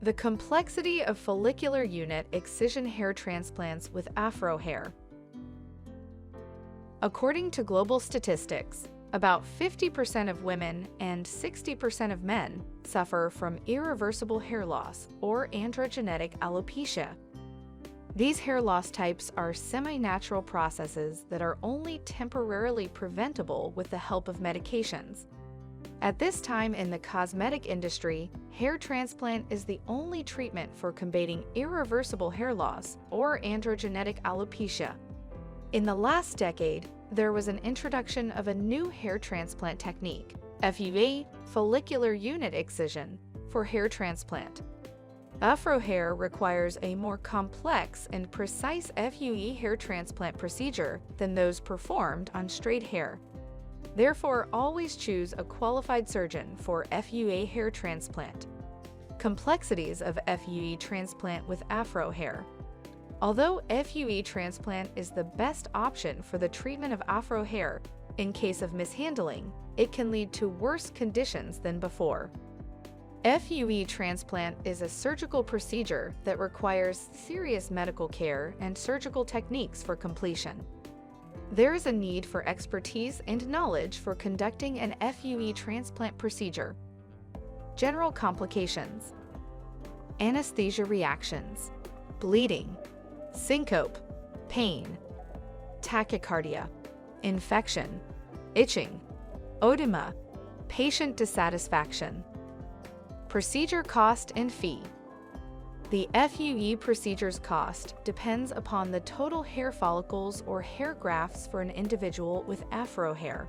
The complexity of follicular unit excision hair transplants with Afro hair. According to global statistics, about 50% of women and 60% of men suffer from irreversible hair loss or androgenetic alopecia. These hair loss types are semi-natural processes that are only temporarily preventable with the help of medications. At this time in the cosmetic industry, hair transplant is the only treatment for combating irreversible hair loss or androgenetic alopecia. In the last decade, there was an introduction of a new hair transplant technique, FUE, follicular unit excision, for hair transplant. Afro hair requires a more complex and precise FUE hair transplant procedure than those performed on straight hair. Therefore, always choose a qualified surgeon for FUE hair transplant. Complexities of FUE transplant with Afro hair. Although FUE transplant is the best option for the treatment of Afro hair, in case of mishandling, it can lead to worse conditions than before. FUE transplant is a surgical procedure that requires serious medical care and surgical techniques for completion. There is a need for expertise and knowledge for conducting an FUE transplant procedure. General complications: anesthesia reactions, bleeding, syncope, pain, tachycardia, infection, itching, oedema, patient dissatisfaction. Procedure cost and fee. The FUE procedure's cost depends upon the total hair follicles or hair grafts for an individual with Afro hair.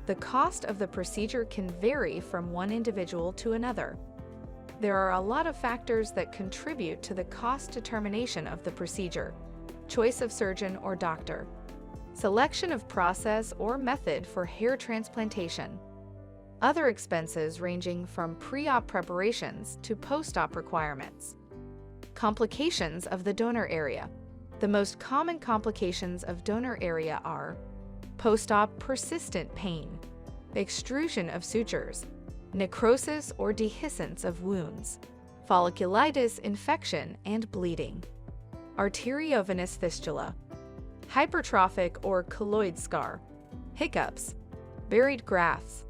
The cost of the procedure can vary from one individual to another. There are a lot of factors that contribute to the cost determination of the procedure: choice of surgeon or doctor, selection of process or method for hair transplantation, other expenses ranging from pre-op preparations to post-op requirements. Complications of the donor area. The most common complications of donor area are post-op persistent pain, extrusion of sutures, necrosis or dehiscence of wounds, folliculitis infection and bleeding, arteriovenous fistula, hypertrophic or keloid scar, hiccups, buried grafts,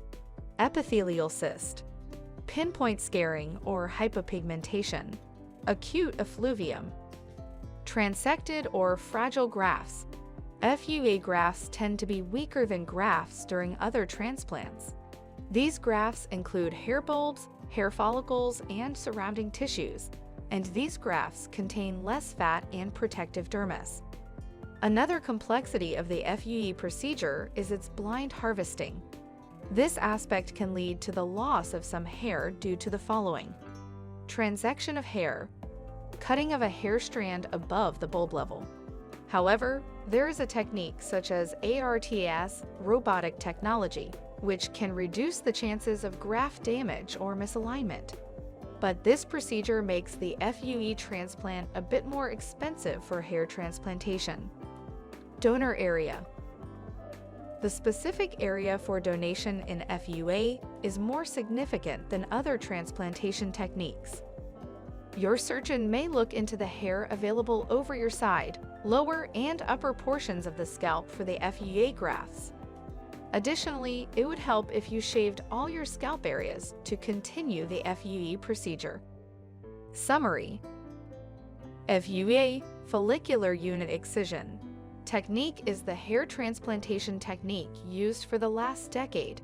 epithelial cyst, pinpoint scarring or hypopigmentation, acute effluvium, transected or fragile grafts. FUE grafts tend to be weaker than grafts during other transplants. These grafts include hair bulbs, hair follicles, and surrounding tissues, and these grafts contain less fat and protective dermis. Another complexity of the FUE procedure is its blind harvesting. This aspect can lead to the loss of some hair due to the following: transection of hair, cutting of a hair strand above the bulb level. However, there is a technique such as ARTS robotic technology, which can reduce the chances of graft damage or misalignment. But this procedure makes the FUE transplant a bit more expensive for hair transplantation. Donor area. The specific area for donation in FUE is more significant than other transplantation techniques. Your surgeon may look into the hair available over your side, lower, and upper portions of the scalp for the FUE grafts. Additionally, it would help if you shaved all your scalp areas to continue the FUE procedure. Summary: FUE, follicular unit excision, technique is the hair transplantation technique used for the last decade.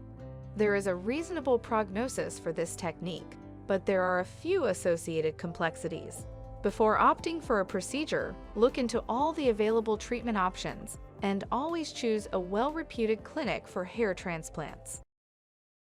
There is a reasonable prognosis for this technique, but there are a few associated complexities. Before opting for a procedure, look into all the available treatment options and always choose a well-reputed clinic for hair transplants.